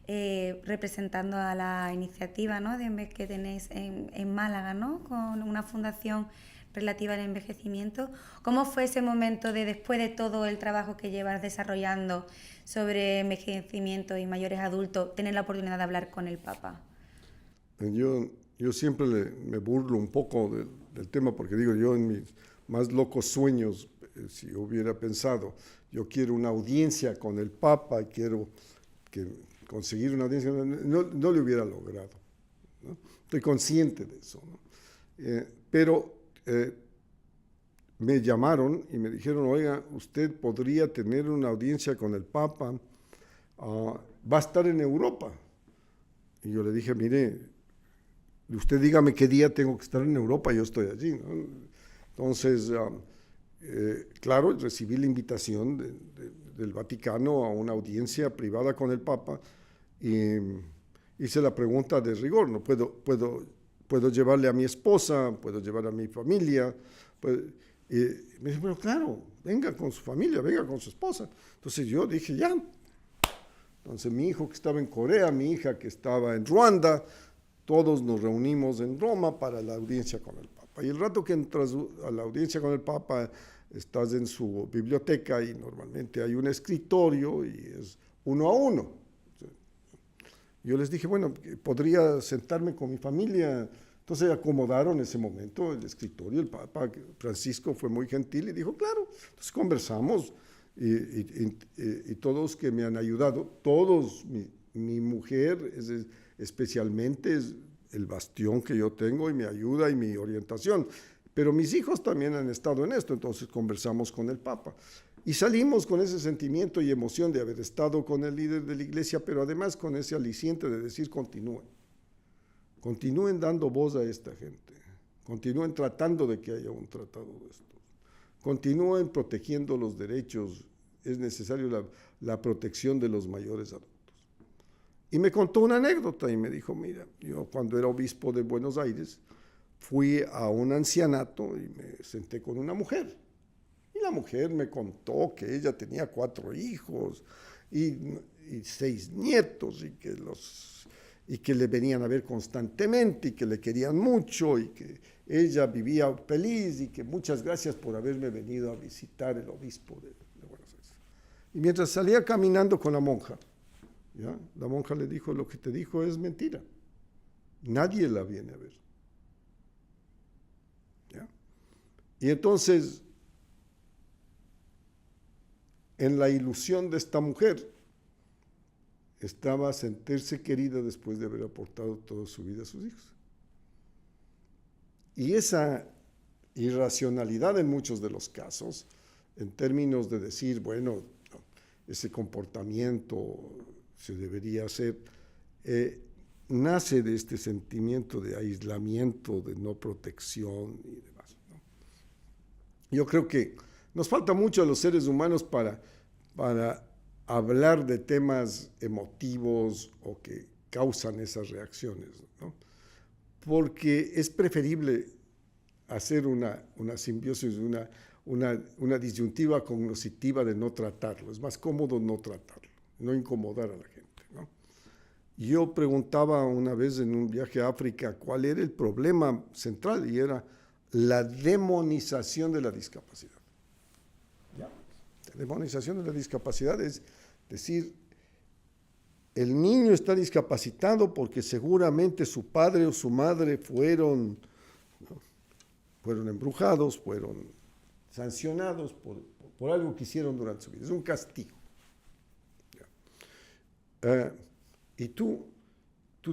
representando a la iniciativa, ¿no?, que tenéis en Málaga, ¿no?, con una fundación relativa al envejecimiento. ¿Cómo fue ese momento después de todo el trabajo que llevas desarrollando sobre envejecimiento y mayores adultos, tener la oportunidad de hablar con el Papa? Yo siempre me burlo un poco del tema, porque digo, yo en mis más locos sueños, si hubiera pensado, yo quiero una audiencia con el Papa, quiero conseguir una audiencia, no lo hubiera logrado, ¿no? Estoy consciente de eso, ¿no? Pero me llamaron y me dijeron, oiga, usted podría tener una audiencia con el Papa, va a estar en Europa. Y yo le dije, mire, usted dígame qué día tengo que estar en Europa, yo estoy allí, ¿no? Entonces, claro, recibí la invitación del Vaticano a una audiencia privada con el Papa y hice la pregunta de rigor, ¿no? Puedo llevarle a mi esposa, puedo llevar a mi familia, y me dijo, pero claro, venga con su familia, venga con su esposa. Entonces yo dije, ya. Entonces mi hijo que estaba en Corea, mi hija que estaba en Ruanda, todos nos reunimos en Roma para la audiencia con el Papa. Y el rato que entras a la audiencia con el Papa, estás en su biblioteca y normalmente hay un escritorio y es 1 a 1. Yo les dije, bueno, podría sentarme con mi familia. Entonces acomodaron ese momento el escritorio, el Papa Francisco fue muy gentil y dijo, claro. Entonces conversamos y todos que me han ayudado, todos, mi mujer especialmente es el bastión que yo tengo y mi ayuda y mi orientación. Pero mis hijos también han estado en esto, entonces conversamos con el Papa. Y salimos con ese sentimiento y emoción de haber estado con el líder de la iglesia, pero además con ese aliciente de decir continúen dando voz a esta gente, continúen tratando de que haya un tratado de estos, continúen protegiendo los derechos, es necesario la protección de los mayores adultos. Y me contó una anécdota y me dijo, mira, yo cuando era obispo de Buenos Aires, fui a un ancianato y me senté con una mujer. Y la mujer me contó que ella tenía 4 hijos y 6 nietos y que le venían a ver constantemente y que le querían mucho y que ella vivía feliz y que muchas gracias por haberme venido a visitar el obispo de Buenos Aires. Y mientras salía caminando con la monja, ¿ya? La monja le dijo, lo que te dijo es mentira. Nadie la viene a ver. ¿Ya? Y entonces, en la ilusión de esta mujer, estaba a sentirse querida después de haber aportado toda su vida a sus hijos. Y esa irracionalidad en muchos de los casos, en términos de decir, bueno, ese comportamiento se debería hacer, nace de este sentimiento de aislamiento, de no protección y demás, ¿no? Yo creo que nos falta mucho a los seres humanos para hablar de temas emotivos o que causan esas reacciones, ¿no? Porque es preferible hacer una simbiosis, una disyuntiva cognoscitiva de no tratarlo. Es más cómodo no tratarlo, no incomodar a la gente, ¿no? Yo preguntaba una vez en un viaje a África cuál era el problema central y era la demonización de la discapacidad. ¿Ya? La demonización de la discapacidad es decir, el niño está discapacitado porque seguramente su padre o su madre fueron embrujados, fueron sancionados por algo que hicieron durante su vida. Es un castigo. Y tú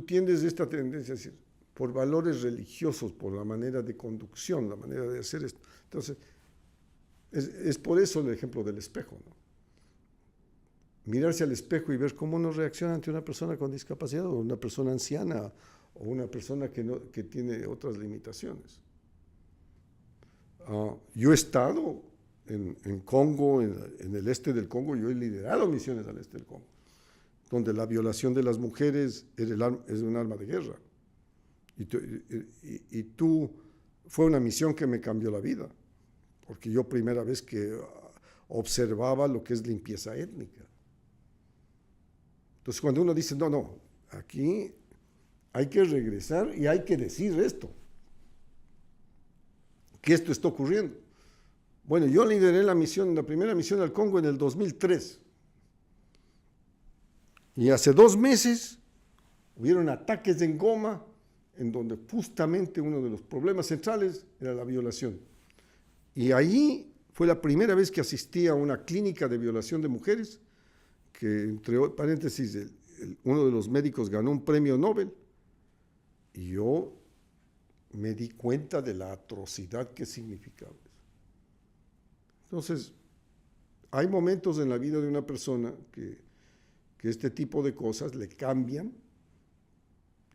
tiendes esta tendencia a decir, por valores religiosos, por la manera de conducción, la manera de hacer esto. Entonces, es por eso el ejemplo del espejo, ¿no? Mirarse al espejo y ver cómo uno reacciona ante una persona con discapacidad o una persona anciana o una persona que tiene otras limitaciones. Yo he estado en Congo, en el este del Congo, yo he liderado misiones al este del Congo, donde la violación de las mujeres es un arma de guerra. Y fue una misión que me cambió la vida, porque yo primera vez que observaba lo que es limpieza étnica. Entonces, cuando uno dice, no, aquí hay que regresar y hay que decir esto, que esto está ocurriendo. Bueno, yo lideré la primera misión al Congo en el 2003. Y hace 2 meses hubieron ataques en Goma en donde justamente uno de los problemas centrales era la violación. Y ahí fue la primera vez que asistí a una clínica de violación de mujeres, que entre paréntesis, uno de los médicos ganó un premio Nobel, y yo me di cuenta de la atrocidad que significaba eso. Entonces, hay momentos en la vida de una persona que este tipo de cosas le cambian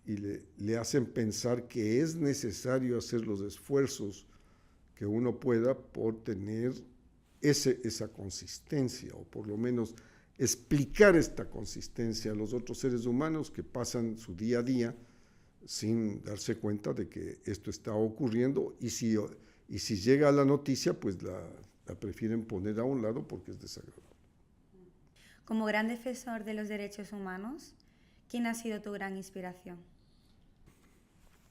y le hacen pensar que es necesario hacer los esfuerzos que uno pueda por tener esa consistencia, o por lo menos explicar esta consistencia a los otros seres humanos que pasan su día a día sin darse cuenta de que esto está ocurriendo, y si llega a la noticia, pues la prefieren poner a un lado porque es desagradable. Como gran defensor de los derechos humanos, ¿quién ha sido tu gran inspiración?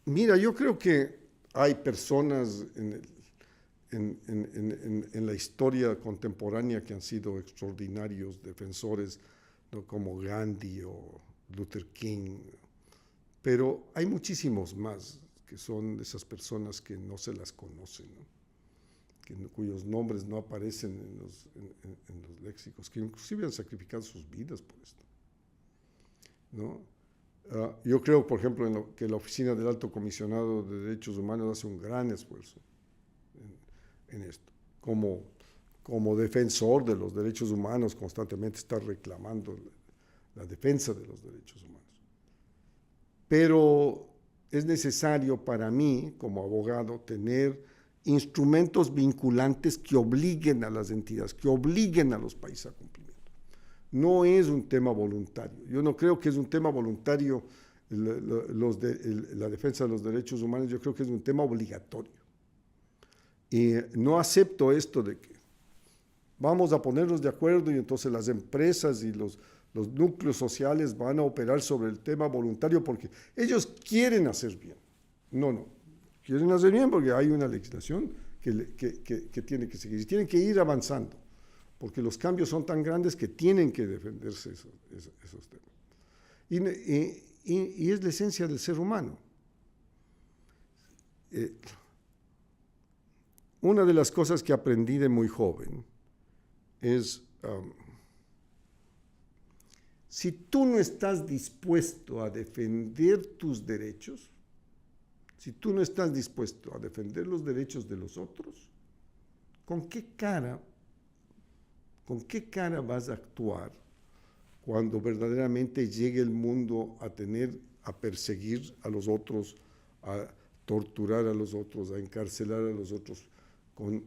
Mira, yo creo que hay personas en la historia contemporánea que han sido extraordinarios defensores, ¿no? Como Gandhi o Luther King, pero hay muchísimos más que son esas personas que no se las conocen, ¿no? Cuyos nombres no aparecen en los léxicos, que inclusive han sacrificado sus vidas por esto, ¿no? Yo creo, por ejemplo, que la Oficina del Alto Comisionado de Derechos Humanos hace un gran esfuerzo en esto. Como defensor de los derechos humanos, constantemente está reclamando la defensa de los derechos humanos. Pero es necesario para mí, como abogado, tener instrumentos vinculantes que obliguen a las entidades, que obliguen a los países a cumplimiento. No es un tema voluntario. Yo no creo que es un tema voluntario la defensa de los derechos humanos. Yo creo que es un tema obligatorio. Y no acepto esto de que vamos a ponernos de acuerdo y entonces las empresas y los núcleos sociales van a operar sobre el tema voluntario porque ellos quieren hacer bien. No. Quieren hacer bien porque hay una legislación que tiene que seguir y tienen que ir avanzando, porque los cambios son tan grandes que tienen que defenderse esos temas. Y es la esencia del ser humano. Una de las cosas que aprendí de muy joven es, si tú no estás dispuesto a defender tus derechos, si tú no estás dispuesto a defender los derechos de los otros, ¿con qué cara vas a actuar cuando verdaderamente llegue el mundo a perseguir a los otros, a torturar a los otros, a encarcelar a los otros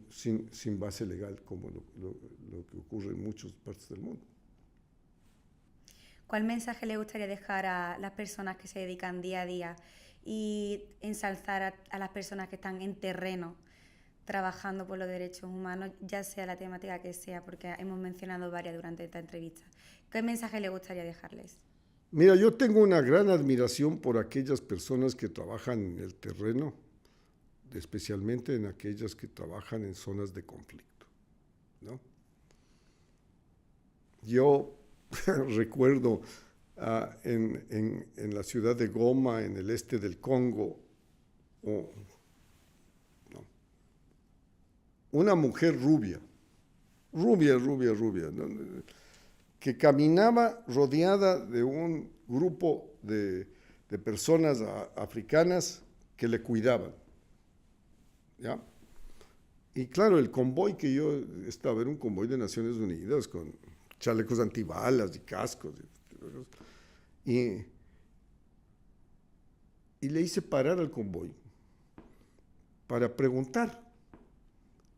sin base legal, como lo que ocurre en muchas partes del mundo? ¿Cuál mensaje le gustaría dejar a las personas que se dedican día a día y ensalzar a las personas que están en terreno trabajando por los derechos humanos, ya sea la temática que sea, porque hemos mencionado varias durante esta entrevista? ¿Qué mensaje le gustaría dejarles? Mira, yo tengo una gran admiración por aquellas personas que trabajan en el terreno, especialmente en aquellas que trabajan en zonas de conflicto, ¿no? Yo recuerdo en la ciudad de Goma, en el este del Congo, una mujer rubia, ¿no? Que caminaba rodeada de un grupo de personas africanas que le cuidaban, ¿ya? Y claro, el convoy que yo estaba era un convoy de Naciones Unidas con chalecos antibalas y cascos. Y le hice parar al convoy para preguntar.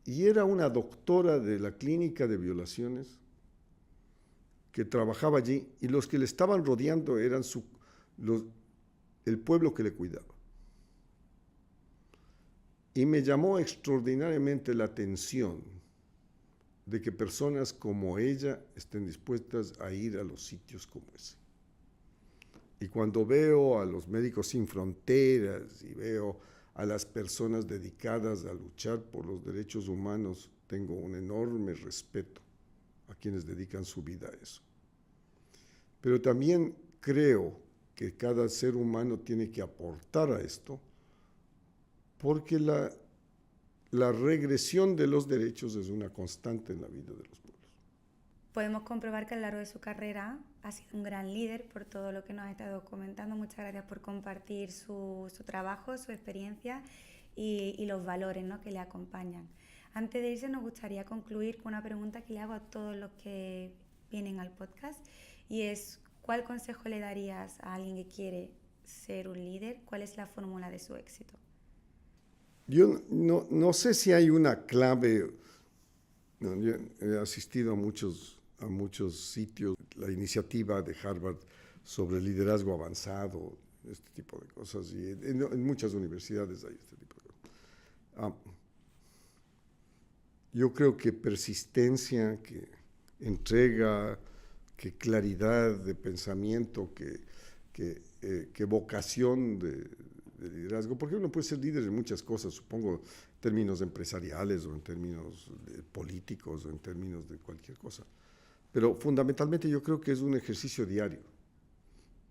Y era una doctora de la clínica de violaciones que trabajaba allí, y los que le estaban rodeando eran el pueblo que le cuidaba. Y me llamó extraordinariamente la atención de que personas como ella estén dispuestas a ir a los sitios como ese. Y cuando veo a los Médicos Sin Fronteras y veo a las personas dedicadas a luchar por los derechos humanos, tengo un enorme respeto a quienes dedican su vida a eso. Pero también creo que cada ser humano tiene que aportar a esto, porque la regresión de los derechos es una constante en la vida de los pueblos. Podemos comprobar que a lo largo de su carrera ha sido un gran líder por todo lo que nos ha estado comentando. Muchas gracias por compartir su trabajo, su experiencia y los valores, ¿no?, que le acompañan. Antes de irse, nos gustaría concluir con una pregunta que le hago a todos los que vienen al podcast, y es: ¿cuál consejo le darías a alguien que quiere ser un líder? ¿Cuál es la fórmula de su éxito? Yo no sé si hay una clave. No, yo he asistido a muchos sitios, la iniciativa de Harvard sobre liderazgo avanzado, este tipo de cosas, y en muchas universidades hay este tipo de cosas. Yo creo que persistencia, que entrega, que claridad de pensamiento, que vocación de liderazgo, porque uno puede ser líder en muchas cosas, supongo, en términos empresariales o en términos políticos o en términos de cualquier cosa. Pero fundamentalmente yo creo que es un ejercicio diario,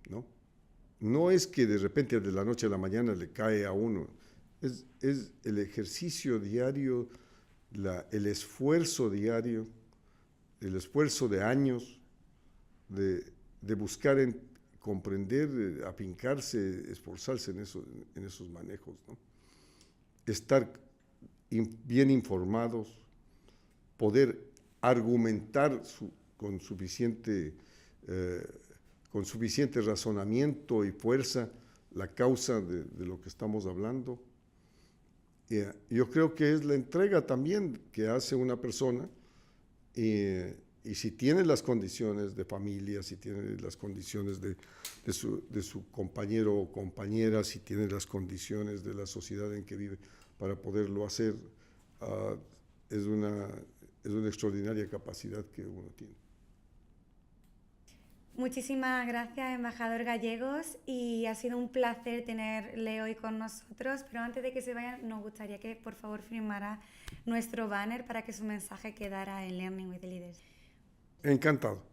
¿no? No es que de repente de la noche a la mañana le cae a uno, es el ejercicio diario, el esfuerzo diario, el esfuerzo de años de buscar comprender, afincarse, esforzarse en esos manejos, ¿no? Estar bien informados, poder argumentar con suficiente razonamiento y fuerza la causa de lo que estamos hablando. Yo creo que es la entrega también que hace una persona, y si tiene las condiciones de familia, si tiene las condiciones de su compañero o compañera, si tiene las condiciones de la sociedad en que vive para poderlo hacer, es una extraordinaria capacidad que uno tiene. Muchísimas gracias, embajador Gallegos, y ha sido un placer tenerle hoy con nosotros, pero antes de que se vayan nos gustaría que por favor firmara nuestro banner para que su mensaje quedara en Learning with Leaders. Encantado.